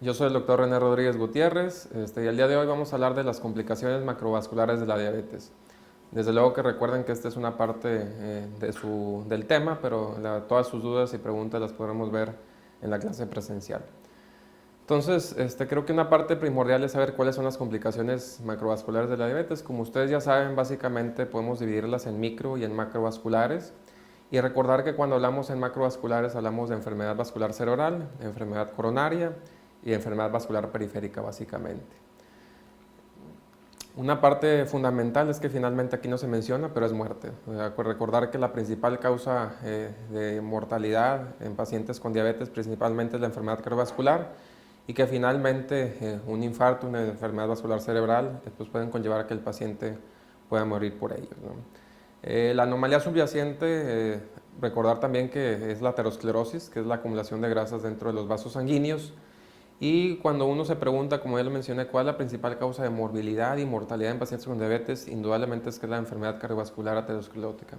Yo soy el doctor René Rodríguez Gutiérrez y el día de hoy vamos a hablar de las complicaciones macrovasculares de la diabetes. Desde luego que recuerden que esta es una parte del tema, pero todas sus dudas y preguntas las podremos ver en la clase presencial. Entonces, creo que una parte primordial es saber cuáles son las complicaciones macrovasculares de la diabetes. Como ustedes ya saben, básicamente podemos dividirlas en micro y en macrovasculares. Y recordar que cuando hablamos en macrovasculares hablamos de enfermedad vascular cerebral, enfermedad coronaria y enfermedad vascular periférica básicamente. Una parte fundamental es que finalmente aquí no se menciona, pero es muerte. Recordar que la principal causa de mortalidad en pacientes con diabetes principalmente es la enfermedad cardiovascular y que finalmente un infarto, una enfermedad vascular cerebral, pues pueden conllevar a que el paciente pueda morir por ello, ¿no? La anomalía subyacente, recordar también que es la aterosclerosis, que es la acumulación de grasas dentro de los vasos sanguíneos. Y cuando uno se pregunta, como ya lo mencioné, cuál es la principal causa de morbilidad y mortalidad en pacientes con diabetes, indudablemente es que es la enfermedad cardiovascular aterosclerótica,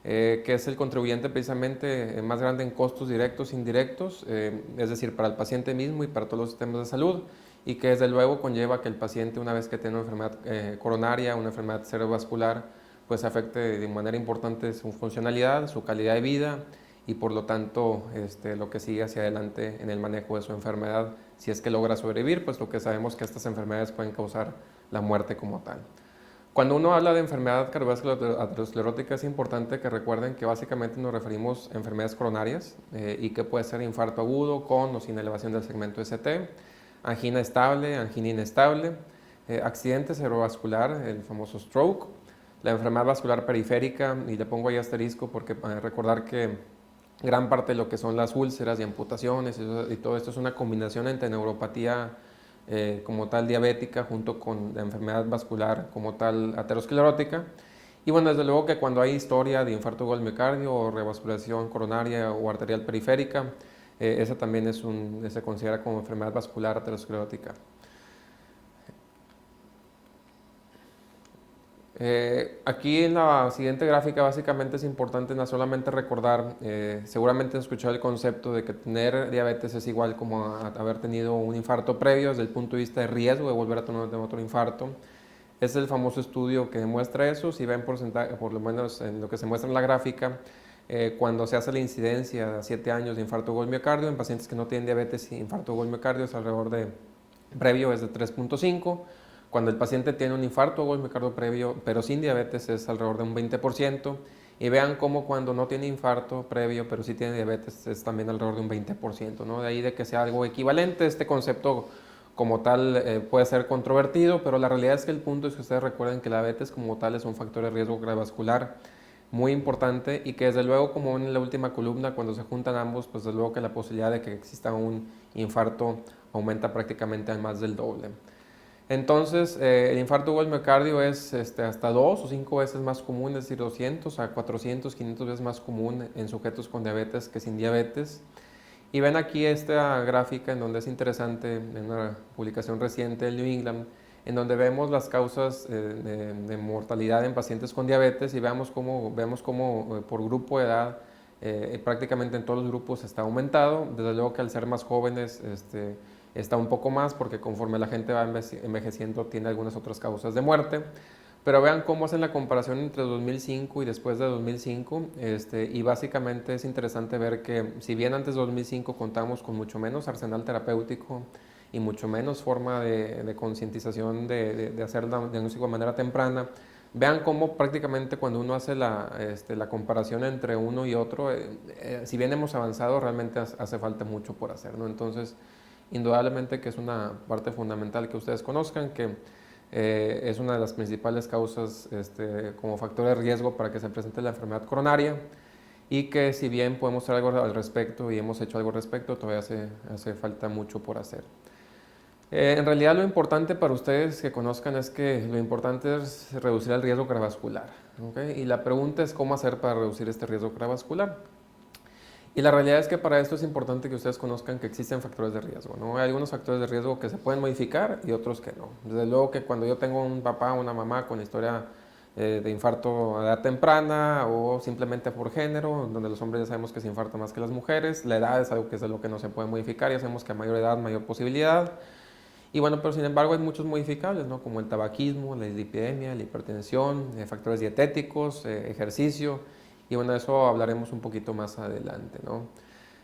que es el contribuyente precisamente más grande en costos directos e indirectos, es decir, para el paciente mismo y para todos los sistemas de salud, y que desde luego conlleva que el paciente, una vez que tiene una enfermedad coronaria, una enfermedad cerebrovascular, pues afecte de manera importante su funcionalidad, su calidad de vida y por lo tanto lo que sigue hacia adelante en el manejo de su enfermedad. Si es que logra sobrevivir, pues lo que sabemos que estas enfermedades pueden causar la muerte como tal. Cuando uno habla de enfermedad cardiovascular aterosclerótica es importante que recuerden que básicamente nos referimos a enfermedades coronarias y que puede ser infarto agudo con o sin elevación del segmento ST, angina estable, angina inestable, accidente cerebrovascular, el famoso stroke, la enfermedad vascular periférica, y le pongo ahí asterisco porque recordar que gran parte de lo que son las úlceras y amputaciones y todo esto es una combinación entre neuropatía como tal diabética junto con la enfermedad vascular como tal aterosclerótica. Y bueno, desde luego que cuando hay historia de infarto del miocardio o revascularización coronaria o arterial periférica, esa también se considera como enfermedad vascular aterosclerótica. Aquí en la siguiente gráfica básicamente es importante no solamente recordar, seguramente han escuchado el concepto de que tener diabetes es igual como haber tenido un infarto previo desde el punto de vista de riesgo de volver a tener otro infarto. Es el famoso estudio que demuestra eso. Si ven por lo menos en lo que se muestra en la gráfica, cuando se hace la incidencia a 7 años de infarto gol miocardio en pacientes que no tienen diabetes y infarto gol miocardio es alrededor de previo es de 3.5. Cuando el paciente tiene un infarto o gol miocardio previo, pero sin diabetes, es alrededor de un 20%. Y vean cómo cuando no tiene infarto previo, pero sí tiene diabetes, es también alrededor de un 20%, ¿no? De ahí de que sea algo equivalente. Este concepto como tal puede ser controvertido, pero la realidad es que el punto es que ustedes recuerden que la diabetes como tal es un factor de riesgo cardiovascular muy importante y que desde luego, como en la última columna, cuando se juntan ambos, pues desde luego que la posibilidad de que exista un infarto aumenta prácticamente al más del doble. Entonces, el infarto agudo del miocardio es hasta 2 o 5 veces más común, es decir, 200 a 400, 500 veces más común en sujetos con diabetes que sin diabetes. Y ven aquí esta gráfica en donde es interesante, en una publicación reciente del New England, en donde vemos las causas de mortalidad en pacientes con diabetes y vemos cómo por grupo de edad, prácticamente en todos los grupos está aumentado. Desde luego que al ser más jóvenes está un poco más porque conforme la gente va envejeciendo tiene algunas otras causas de muerte. Pero vean cómo hacen la comparación entre 2005 y después de 2005 y básicamente es interesante ver que si bien antes de 2005 contamos con mucho menos arsenal terapéutico y mucho menos forma de concientización de hacer el diagnóstico de manera temprana, vean cómo prácticamente cuando uno hace la comparación entre uno y otro, si bien hemos avanzado, realmente hace falta mucho por hacer, ¿no? Entonces, indudablemente que es una parte fundamental que ustedes conozcan, que es una de las principales causas como factor de riesgo para que se presente la enfermedad coronaria y que si bien podemos hacer algo al respecto y hemos hecho algo al respecto, todavía hace falta mucho por hacer. En realidad lo importante para ustedes que conozcan es que lo importante es reducir el riesgo cardiovascular, ¿okay? Y la pregunta es cómo hacer para reducir este riesgo cardiovascular. Y la realidad es que para esto es importante que ustedes conozcan que existen factores de riesgo, ¿no? Hay algunos factores de riesgo que se pueden modificar y otros que no. Desde luego que cuando yo tengo un papá o una mamá con historia de infarto a edad temprana o simplemente por género, donde los hombres ya sabemos que se infartan más que las mujeres. La edad es algo que es de lo que no se puede modificar, ya sabemos que a mayor edad, mayor posibilidad. Y bueno, pero sin embargo hay muchos modificables, ¿no? Como el tabaquismo, la dislipidemia, la hipertensión, factores dietéticos, ejercicio, y bueno, de eso hablaremos un poquito más adelante, ¿no?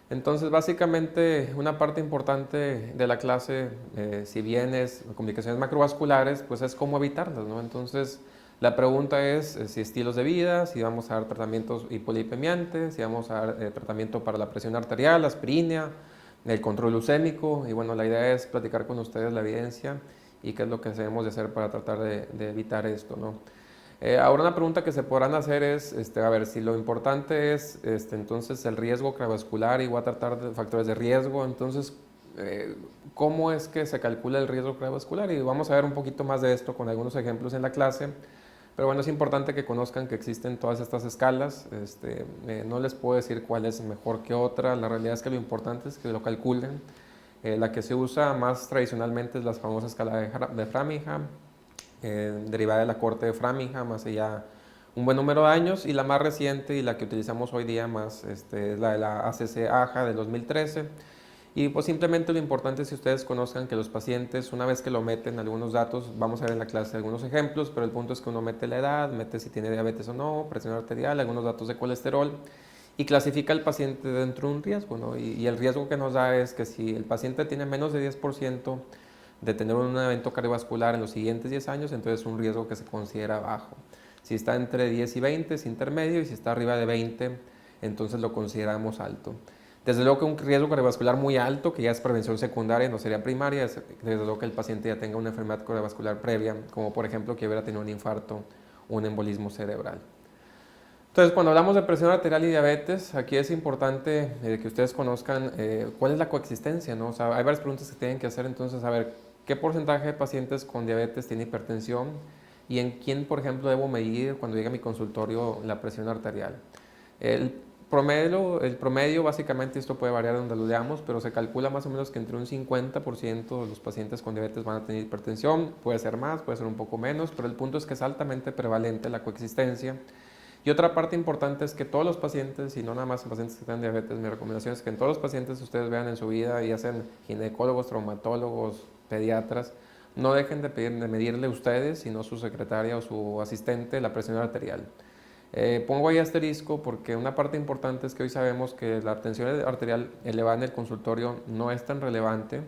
Entonces, básicamente, una parte importante de la clase, si bien es complicaciones macrovasculares, pues es cómo evitarlas, ¿no? Entonces, la pregunta es si estilos de vida, si vamos a dar tratamientos hipolipemiantes, si vamos a dar tratamiento para la presión arterial, aspirina, el control glucémico, y bueno, la idea es platicar con ustedes la evidencia y qué es lo que debemos de hacer para tratar de evitar esto, ¿no? Ahora una pregunta que se podrán hacer es, a ver, si lo importante es entonces el riesgo cardiovascular y voy a tratar de factores de riesgo, entonces, ¿cómo es que se calcula el riesgo cardiovascular? Y vamos a ver un poquito más de esto con algunos ejemplos en la clase, pero bueno, es importante que conozcan que existen todas estas escalas, no les puedo decir cuál es mejor que otra, la realidad es que lo importante es que lo calculen. La que se usa más tradicionalmente es la famosa escala de Framingham, derivada de la corte de Framingham hace ya un buen número de años, y la más reciente y la que utilizamos hoy día más es la de la ACC-AJA del 2013. Y pues simplemente lo importante es que ustedes conozcan que los pacientes, una vez que lo meten algunos datos, vamos a ver en la clase algunos ejemplos, pero el punto es que uno mete la edad, mete si tiene diabetes o no, presión arterial, algunos datos de colesterol, y clasifica al paciente dentro de un riesgo, ¿no? Y el riesgo que nos da es que si el paciente tiene menos de 10% de tener un evento cardiovascular en los siguientes 10 años, entonces es un riesgo que se considera bajo. Si está entre 10 y 20 es intermedio, y si está arriba de 20, entonces lo consideramos alto. Desde luego que un riesgo cardiovascular muy alto, que ya es prevención secundaria, no sería primaria, es desde luego que el paciente ya tenga una enfermedad cardiovascular previa, como por ejemplo que hubiera tenido un infarto o un embolismo cerebral. Entonces, cuando hablamos de presión arterial y diabetes, aquí es importante que ustedes conozcan cuál es la coexistencia, ¿no? O sea, hay varias preguntas que tienen que hacer, entonces, a ver, ¿qué porcentaje de pacientes con diabetes tiene hipertensión? ¿Y en quién, por ejemplo, debo medir cuando llegue a mi consultorio la presión arterial? El promedio, básicamente, esto puede variar donde lo leamos, pero se calcula más o menos que entre un 50% de los pacientes con diabetes van a tener hipertensión, puede ser más, puede ser un poco menos, pero el punto es que es altamente prevalente la coexistencia. Y otra parte importante es que todos los pacientes, y no nada más en pacientes que tienen diabetes, mi recomendación es que en todos los pacientes ustedes vean en su vida, y hacen ginecólogos, traumatólogos, pediatras, no dejen de medirle ustedes, sino su secretaria o su asistente, la presión arterial. Pongo ahí asterisco porque una parte importante es que hoy sabemos que la tensión arterial elevada en el consultorio no es tan relevante,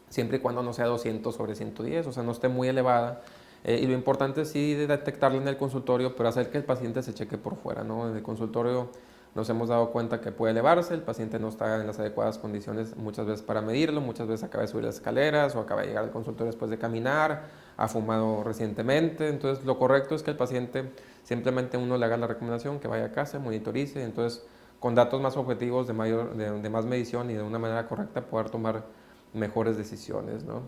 siempre y cuando no sea 200/110, o sea, no esté muy elevada. Y lo importante es sí detectarla en el consultorio, pero hacer que el paciente se cheque por fuera, ¿no? En el consultorio nos hemos dado cuenta que puede elevarse, el paciente no está en las adecuadas condiciones muchas veces para medirlo, muchas veces acaba de subir las escaleras o acaba de llegar al consultorio después de caminar, ha fumado recientemente, entonces lo correcto es que el paciente simplemente uno le haga la recomendación que vaya a casa, monitorice, entonces con datos más objetivos de más medición y de una manera correcta poder tomar mejores decisiones, ¿no?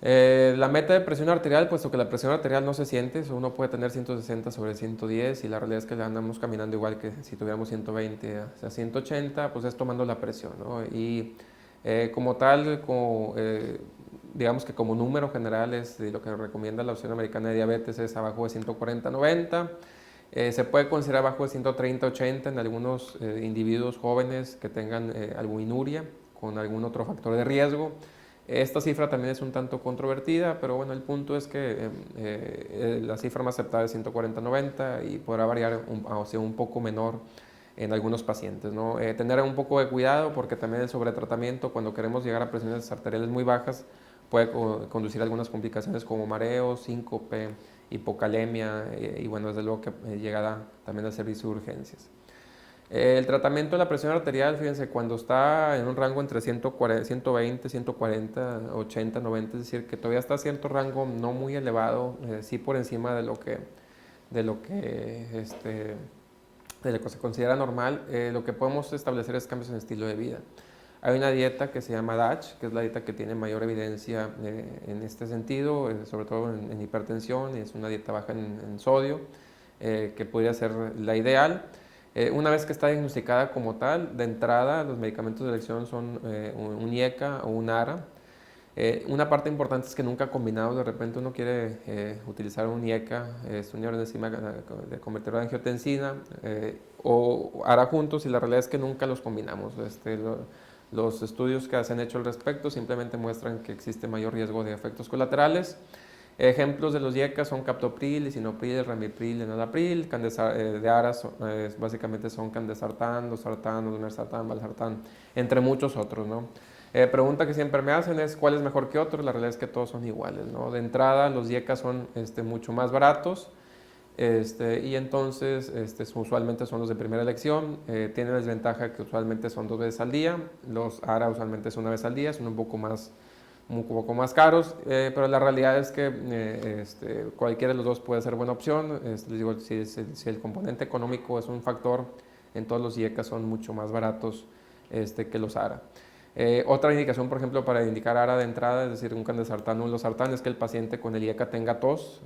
La meta de presión arterial, puesto que la presión arterial no se siente, uno puede tener 160/110 y la realidad es que andamos caminando igual que si tuviéramos 120/180, pues es tomando la presión, ¿no? Y como tal, digamos que como número general es lo que recomienda la Asociación Americana de Diabetes es abajo de 140/90. Se puede considerar abajo de 130/80 en algunos individuos jóvenes que tengan albuminuria con algún otro factor de riesgo. Esta cifra también es un tanto controvertida, pero bueno, el punto es que la cifra más aceptada es 140/90 y podrá variar o sea, un poco menor en algunos pacientes, ¿no? Tener un poco de cuidado porque también el sobretratamiento, cuando queremos llegar a presiones arteriales muy bajas, puede conducir a algunas complicaciones como mareos, síncope, hipocalemia y bueno, desde luego que llegará también al servicio de urgencias. El tratamiento de la presión arterial, fíjense, cuando está en un rango entre 140, 120, 140, 80, 90, es decir, que todavía está a cierto rango no muy elevado, sí por encima de lo que se considera normal, lo que podemos establecer es cambios en el estilo de vida. Hay una dieta que se llama DASH, que es la dieta que tiene mayor evidencia en este sentido, sobre todo en hipertensión, y es una dieta baja en sodio, que podría ser la ideal. Una vez que está diagnosticada como tal, de entrada los medicamentos de elección son un IECA o un ARA. Una parte importante es que nunca combinados, de repente uno quiere utilizar un IECA, es un enzima de convertidor de angiotensina, o ARA juntos, y la realidad es que nunca los combinamos. Los estudios que se han hecho al respecto simplemente muestran que existe mayor riesgo de efectos colaterales. Ejemplos de los IECA son captopril, lisinopril, ramipril, enalapril. De ARAS básicamente son candesartán, losartán, olmesartán, valsartán, entre muchos otros, ¿no? Pregunta que siempre me hacen es ¿cuál es mejor que otro? La realidad es que todos son iguales, ¿no? De entrada los IECA son mucho más baratos, y entonces usualmente son los de primera elección. Tienen la desventaja que usualmente son 2 veces al día. Los ARA usualmente es 1 vez al día, son un poco más caros, pero la realidad es que cualquiera de los dos puede ser buena opción. Les digo, si el componente económico es un factor, en todos los IECA son mucho más baratos que los ARA. Otra indicación, por ejemplo, para indicar ARA de entrada, es decir, un candesartán o un losartán, es que el paciente con el IECA tenga tos,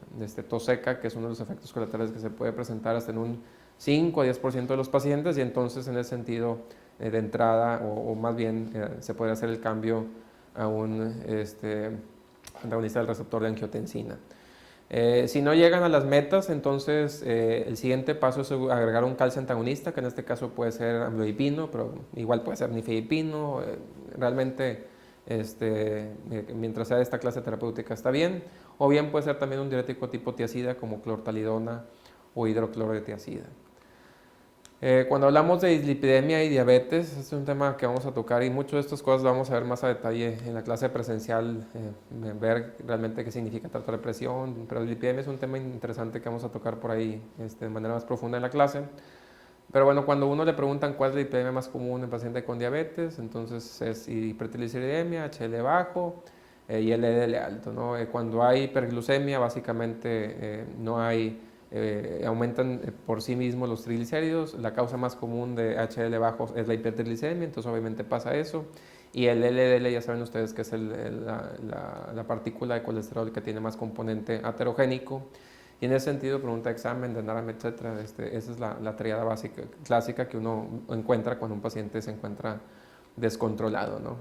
tos seca, que es uno de los efectos colaterales que se puede presentar hasta en un 5 a 10% de los pacientes, y entonces en ese sentido, de entrada, o más bien se puede hacer el cambio a un antagonista del receptor de angiotensina. Si no llegan a las metas, entonces el siguiente paso es agregar un calcio antagonista, que en este caso puede ser amlodipino, pero igual puede ser nifedipino. Realmente, mientras sea de esta clase terapéutica está bien. O bien puede ser también un diurético tipo tiazida, como clortalidona o hidrocloro de tiazida. Cuando hablamos de dislipidemia y diabetes, es un tema que vamos a tocar, y muchas de estas cosas lo vamos a ver más a detalle en la clase presencial, ver realmente qué significa tratar de presión, pero dislipidemia es un tema interesante que vamos a tocar por ahí de manera más profunda en la clase. Pero bueno, cuando uno le preguntan cuál es la dislipidemia más común en paciente con diabetes, entonces es hipertrigliceridemia, HL bajo y LDL alto, ¿no? Cuando hay hiperglucemia, básicamente no hay... aumentan por sí mismos los triglicéridos. La causa más común de HDL bajo es la hipertriglicemia, entonces obviamente pasa eso. Y el LDL, ya saben ustedes que es la partícula de colesterol que tiene más componente aterogénico. Y en ese sentido, pregunta de examen, de NARAM, etc. Esa es la triada básica, clásica que uno encuentra cuando un paciente se encuentra descontrolado, ¿no?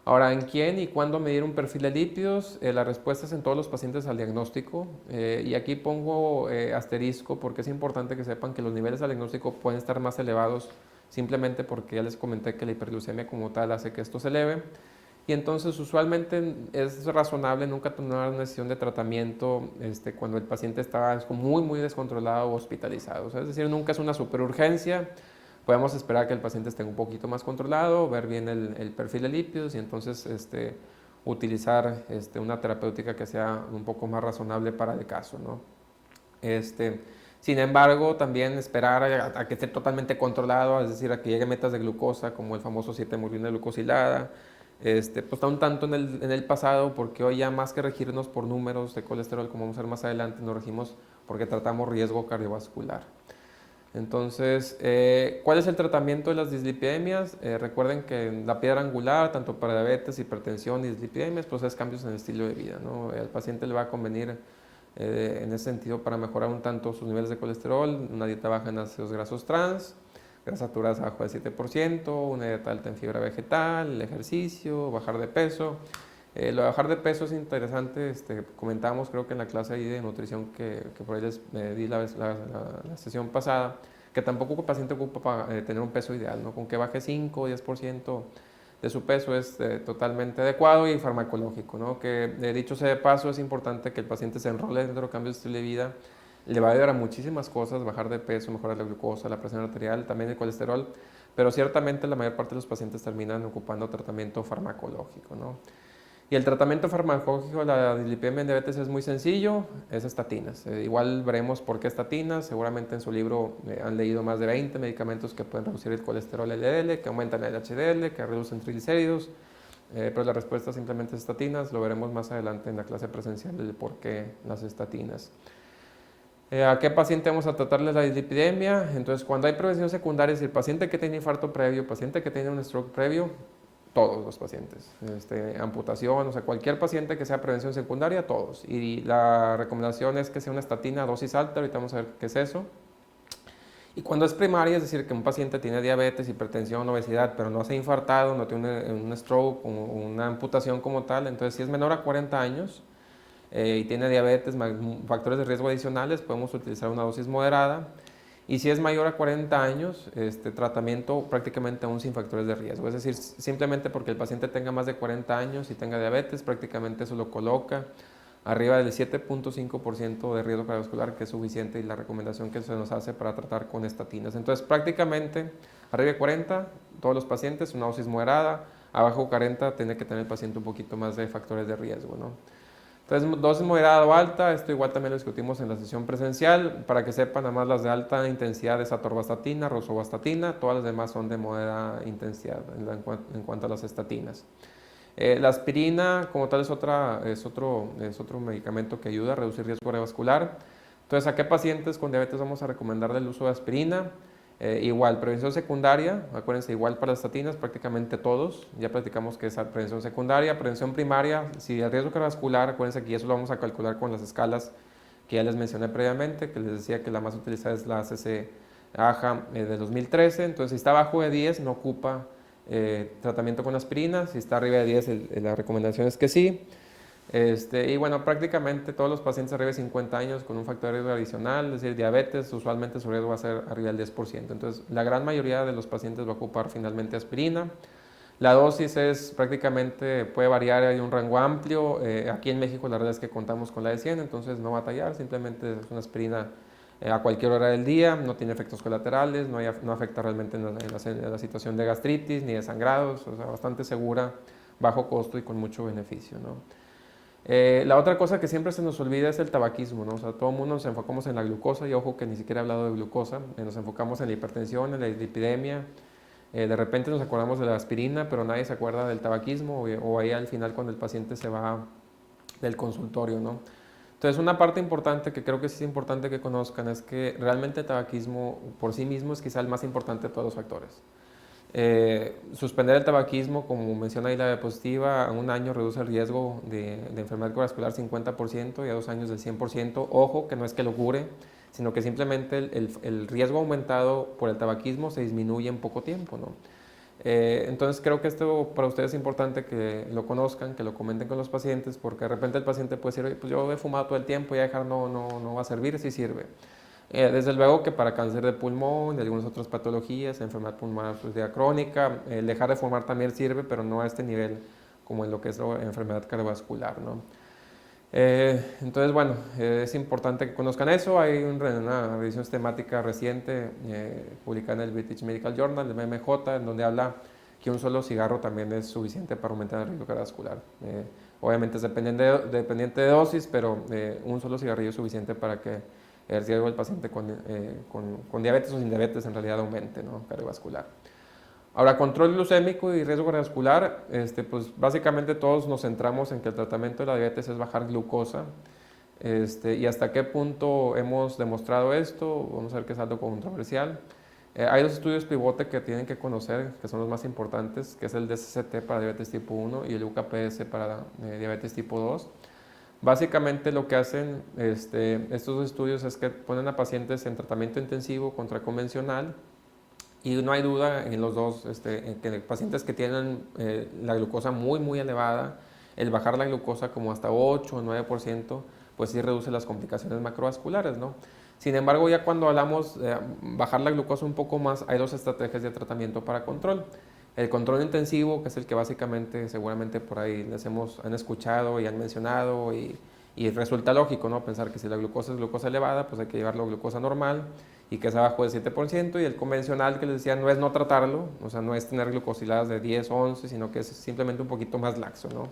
Ahora, ¿en quién y cuándo medir un perfil de lípidos? La respuesta es en todos los pacientes al diagnóstico, y aquí pongo asterisco porque es importante que sepan que los niveles al diagnóstico pueden estar más elevados simplemente porque ya les comenté que la hiperglucemia como tal hace que esto se eleve, y entonces usualmente es razonable nunca tomar una decisión de tratamiento cuando el paciente está muy descontrolado o hospitalizado. O sea, es decir, nunca es una superurgencia. Podemos esperar que el paciente esté un poquito más controlado, ver bien el perfil de lípidos, y entonces utilizar una terapéutica que sea un poco más razonable para el caso, ¿no? Sin embargo, también esperar a que esté totalmente controlado, es decir, a que llegue a metas de glucosa, como el famoso 7-hemoglobina glucosilada, pues está un tanto en el pasado, porque hoy ya más que regirnos por números de colesterol, como vamos a ver más adelante, nos regimos porque tratamos riesgo cardiovascular. Entonces, ¿cuál es el tratamiento de las dislipidemias? Recuerden que la piedra angular, tanto para diabetes, hipertensión y dislipidemias, pues es cambios en el estilo de vida, ¿no? Al paciente le va a convenir en ese sentido para mejorar un tanto sus niveles de colesterol, una dieta baja en ácidos grasos trans, grasas saturadas abajo del 7%, una dieta alta en fibra vegetal, el ejercicio, bajar de peso. Lo de bajar de peso es interesante, comentamos creo que en la clase ahí de nutrición que por ahí les di la sesión pasada, que tampoco el paciente ocupa para tener un peso ideal, ¿no? Con que baje 5 o 10% de su peso es totalmente adecuado y farmacológico, ¿no? Que dicho sea de paso, es importante que el paciente se enrole dentro de cambios de estilo de vida. Le va a ayudar a muchísimas cosas, bajar de peso, mejorar la glucosa, la presión arterial, también el colesterol, pero ciertamente la mayor parte de los pacientes terminan ocupando tratamiento farmacológico, ¿no? Y el tratamiento farmacológico de la dislipidemia en diabetes es muy sencillo, es estatinas. Igual veremos por qué estatinas, seguramente en su libro han leído más de 20 medicamentos que pueden reducir el colesterol LDL, que aumentan el HDL, que reducen triglicéridos, pero la respuesta simplemente es estatinas. Lo veremos más adelante en la clase presencial del por qué las estatinas. ¿A qué paciente vamos a tratarles la dislipidemia? Entonces, cuando hay prevención secundaria, es decir, paciente que tiene infarto previo, paciente que tiene un stroke previo, todos los pacientes, amputación, o sea, cualquier paciente que sea prevención secundaria, todos. Y la recomendación es que sea una estatina a dosis alta, ahorita vamos a ver qué es eso. Y cuando es primaria, es decir, que un paciente tiene diabetes, hipertensión, obesidad, pero no se ha infartado, no tiene un stroke o una amputación como tal, entonces si es menor a 40 años y tiene diabetes, factores de riesgo adicionales, podemos utilizar una dosis moderada. Y si es mayor a 40 años, tratamiento prácticamente aún sin factores de riesgo. Es decir, simplemente porque el paciente tenga más de 40 años y tenga diabetes, prácticamente eso lo coloca arriba del 7.5% de riesgo cardiovascular, que es suficiente, y la recomendación que se nos hace para tratar con estatinas. Entonces, prácticamente arriba de 40, todos los pacientes, una dosis moderada; abajo de 40, tiene que tener el paciente un poquito más de factores de riesgo, ¿no? Entonces, dosis moderada o alta, esto igual también lo discutimos en la sesión presencial. Para que sepan, nada más las de alta intensidad es atorvastatina, rosuvastatina; todas las demás son de moderada intensidad en cuanto a las estatinas. La aspirina como tal es otro medicamento que ayuda a reducir riesgo cardiovascular. Entonces, ¿a qué pacientes con diabetes vamos a recomendarle el uso de aspirina? Igual, prevención secundaria, acuérdense, igual para las estatinas, prácticamente todos. Ya platicamos que es prevención secundaria. Prevención primaria, si el riesgo cardiovascular, acuérdense que eso lo vamos a calcular con las escalas que ya les mencioné previamente, que les decía que la más utilizada es la ACC-AHA de 2013. Entonces, si está abajo de 10, no ocupa tratamiento con aspirina. Si está arriba de 10, la recomendación es que sí. Y bueno, prácticamente todos los pacientes arriba de 50 años con un factor de riesgo adicional, es decir, diabetes, usualmente su riesgo va a ser arriba del 10%. Entonces, la gran mayoría de los pacientes va a ocupar finalmente aspirina. La dosis prácticamente puede variar, hay un rango amplio. Aquí en México la verdad es que contamos con la de 100, entonces no batallar, simplemente es una aspirina a cualquier hora del día, no tiene efectos colaterales, no afecta realmente en la situación de gastritis ni de sangrados, o sea, bastante segura, bajo costo y con mucho beneficio, ¿no? La otra cosa que siempre se nos olvida es el tabaquismo, ¿no? O sea, todo el mundo nos enfocamos en la glucosa, y ojo que ni siquiera he hablado de glucosa, nos enfocamos en la hipertensión, en la dislipidemia, de repente nos acordamos de la aspirina, pero nadie se acuerda del tabaquismo, o ahí al final cuando el paciente se va del consultorio, ¿no? Entonces, una parte importante que creo que sí es importante que conozcan es que realmente el tabaquismo por sí mismo es quizá el más importante de todos los factores. Suspender el tabaquismo, como menciona ahí la diapositiva, a un año reduce el riesgo de enfermedad cardiovascular 50% y a 2 años del 100%. Ojo, que no es que lo cure, sino que simplemente el riesgo aumentado por el tabaquismo se disminuye en poco tiempo, ¿no? Entonces creo que esto para ustedes es importante que lo conozcan, que lo comenten con los pacientes, porque de repente el paciente puede decir: oye, pues yo he fumado todo el tiempo, ya dejar no va a servir. Sí sirve. Desde luego que para cáncer de pulmón y algunas otras patologías, enfermedad pulmonar crónica, el dejar de fumar también sirve, pero no a este nivel como en lo que es la enfermedad cardiovascular, ¿no? Entonces, bueno, es importante que conozcan eso. Hay una revisión sistemática reciente publicada en el British Medical Journal, de BMJ, en donde habla que un solo cigarro también es suficiente para aumentar el riesgo cardiovascular. Obviamente es dependiente de dosis, pero un solo cigarrillo es suficiente para que el riesgo del paciente con diabetes o sin diabetes en realidad aumente, ¿no? Cardiovascular. Ahora, control glucémico y riesgo cardiovascular, pues básicamente todos nos centramos en que el tratamiento de la diabetes es bajar glucosa. Y hasta qué punto hemos demostrado esto, vamos a ver que es algo controversial. Hay 2 estudios pivote que tienen que conocer, que son los más importantes, que es el DSCT para diabetes tipo 1 y el UKPS para diabetes tipo 2. Básicamente lo que hacen estos 2 estudios es que ponen a pacientes en tratamiento intensivo contra convencional, y no hay duda en los dos, en que pacientes que tienen la glucosa muy elevada, el bajar la glucosa como hasta 8 o 9%, pues sí reduce las complicaciones macrovasculares, ¿no? Sin embargo, ya cuando hablamos de bajar la glucosa un poco más, hay 2 estrategias de tratamiento para control. El control intensivo, que es el que básicamente seguramente por ahí han escuchado y han mencionado, y resulta lógico, ¿no? Pensar que si la glucosa es glucosa elevada, pues hay que llevarlo a glucosa normal y que es abajo del 7%, y el convencional, que les decía, no es no tratarlo, o sea, no es tener glucosiladas de 10 o 11, sino que es simplemente un poquito más laxo, ¿no?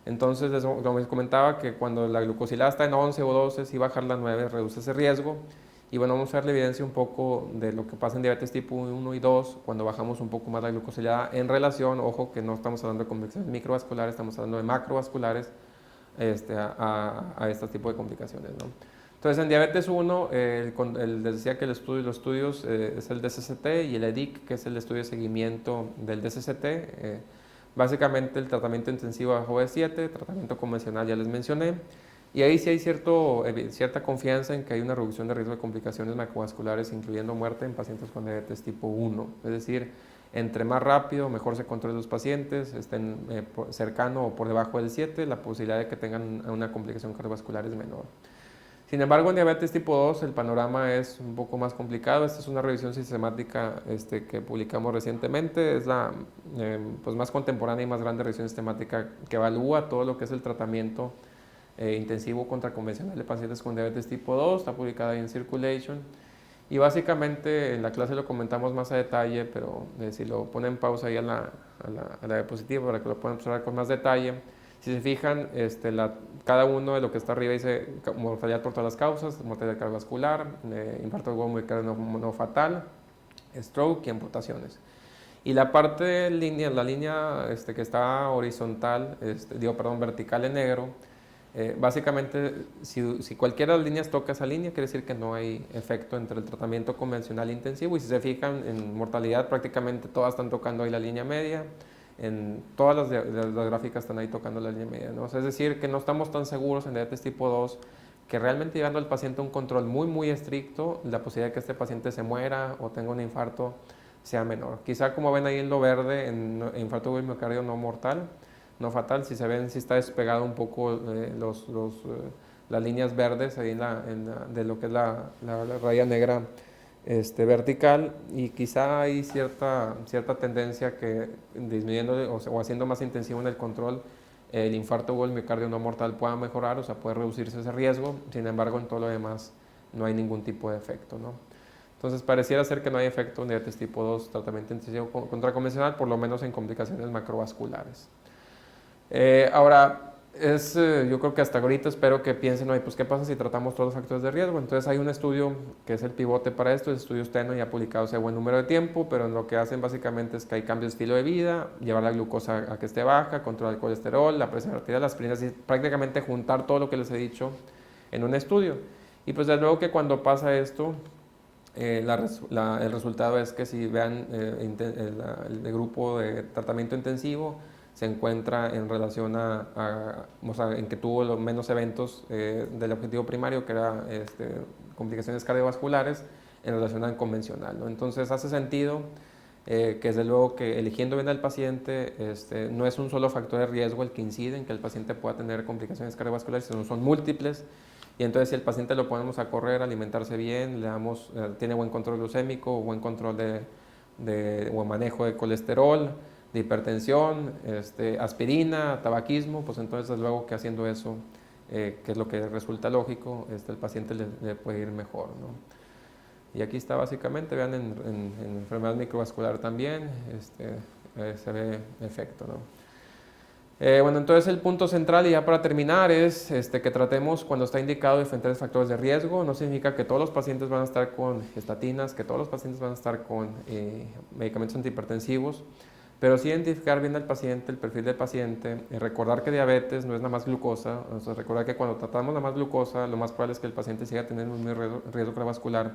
Entonces, como les comentaba, que cuando la glucosilada está en 11 o 12, si bajarla a 9 reduce ese riesgo. Y bueno, vamos a ver la evidencia un poco de lo que pasa en diabetes tipo 1 y 2, cuando bajamos un poco más la glucosilada en relación, ojo, que no estamos hablando de complicaciones microvasculares, estamos hablando de macrovasculares, a este tipo de complicaciones, ¿no? Entonces, en diabetes 1, les decía que los estudios es el DSCT y el EDIC, que es el estudio de seguimiento del DSCT. Básicamente el tratamiento intensivo bajo de 7, tratamiento convencional ya les mencioné. Y ahí sí hay cierta confianza en que hay una reducción de riesgo de complicaciones macrovasculares, incluyendo muerte en pacientes con diabetes tipo 1. Es decir, entre más rápido, mejor se controlen los pacientes, estén cercano o por debajo del 7, la posibilidad de que tengan una complicación cardiovascular es menor. Sin embargo, en diabetes tipo 2 el panorama es un poco más complicado. Esta es una revisión sistemática que publicamos recientemente. Es la pues más contemporánea y más grande revisión sistemática que evalúa todo lo que es el tratamiento intensivo contraconvencional de pacientes con diabetes tipo 2. Está publicada ahí en Circulation. Y básicamente en la clase lo comentamos más a detalle, pero si lo ponen en pausa ahí a la diapositiva para que lo puedan observar con más detalle. Si se fijan, cada uno de lo que está arriba dice mortalidad por todas las causas, mortalidad cardiovascular, infarto de miocardio no fatal, stroke y amputaciones. Y la parte línea, la línea que está horizontal, vertical en negro, básicamente si cualquiera de las líneas toca esa línea, quiere decir que no hay efecto entre el tratamiento convencional e intensivo. Y si se fijan en mortalidad, prácticamente todas están tocando ahí la línea media. En todas las gráficas están ahí tocando la línea media, ¿no? O sea, es decir, que no estamos tan seguros en diabetes tipo 2 que realmente llevando al paciente a un control muy estricto, la posibilidad de que este paciente se muera o tenga un infarto sea menor. Quizá como ven ahí en lo verde, en infarto de miocardio no mortal, no fatal, si se ven, si está despegado un poco las líneas verdes ahí de lo que es la raya negra vertical, y quizá hay cierta tendencia que disminuyendo o haciendo más intensivo en el control, el infarto o el miocardio no mortal pueda mejorar, o sea, puede reducirse ese riesgo. Sin embargo, en todo lo demás no hay ningún tipo de efecto, ¿no? Entonces, pareciera ser que no hay efecto en diabetes tipo 2, tratamiento intensivo contraconvencional, por lo menos en complicaciones macrovasculares. Ahora, yo creo que hasta ahorita espero que piensen, oye, pues qué pasa si tratamos todos los factores de riesgo. Entonces hay un estudio que es el pivote para esto, el estudio Steno, ya publicado hace buen número de tiempo, pero en lo que hacen básicamente es que hay cambios de estilo de vida, llevar la glucosa a que esté baja, controlar el colesterol, la presión arterial, las aspirinas, y prácticamente juntar todo lo que les he dicho en un estudio. Y pues desde luego que cuando pasa esto, el resultado es que si vean el grupo de tratamiento intensivo, se encuentra en relación o sea, en que tuvo los menos eventos del objetivo primario, que era complicaciones cardiovasculares, en relación al convencional, ¿no? Entonces hace sentido que desde luego que eligiendo bien al paciente, no es un solo factor de riesgo el que incide en que el paciente pueda tener complicaciones cardiovasculares, sino son múltiples. Y entonces si el paciente lo ponemos a correr, alimentarse bien, tiene buen control glucémico, buen control o manejo de colesterol, de hipertensión, aspirina, tabaquismo, pues entonces desde luego que haciendo eso, que es lo que resulta lógico, el paciente le puede ir mejor, ¿no? Y aquí está básicamente, vean en enfermedad microvascular también, se ve efecto, ¿no? Bueno, entonces el punto central, y ya para terminar, es que tratemos cuando está indicado diferentes factores de riesgo. No significa que todos los pacientes van a estar con estatinas, que todos los pacientes van a estar con medicamentos antihipertensivos, pero sí identificar bien al paciente, el perfil del paciente, recordar que diabetes no es nada más glucosa, o sea, recordar que cuando tratamos nada más glucosa, lo más probable es que el paciente siga teniendo un riesgo cardiovascular,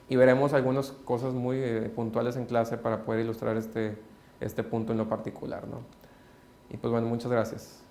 y veremos algunas cosas muy puntuales en clase para poder ilustrar este punto en lo particular, ¿no? Y pues bueno, muchas gracias.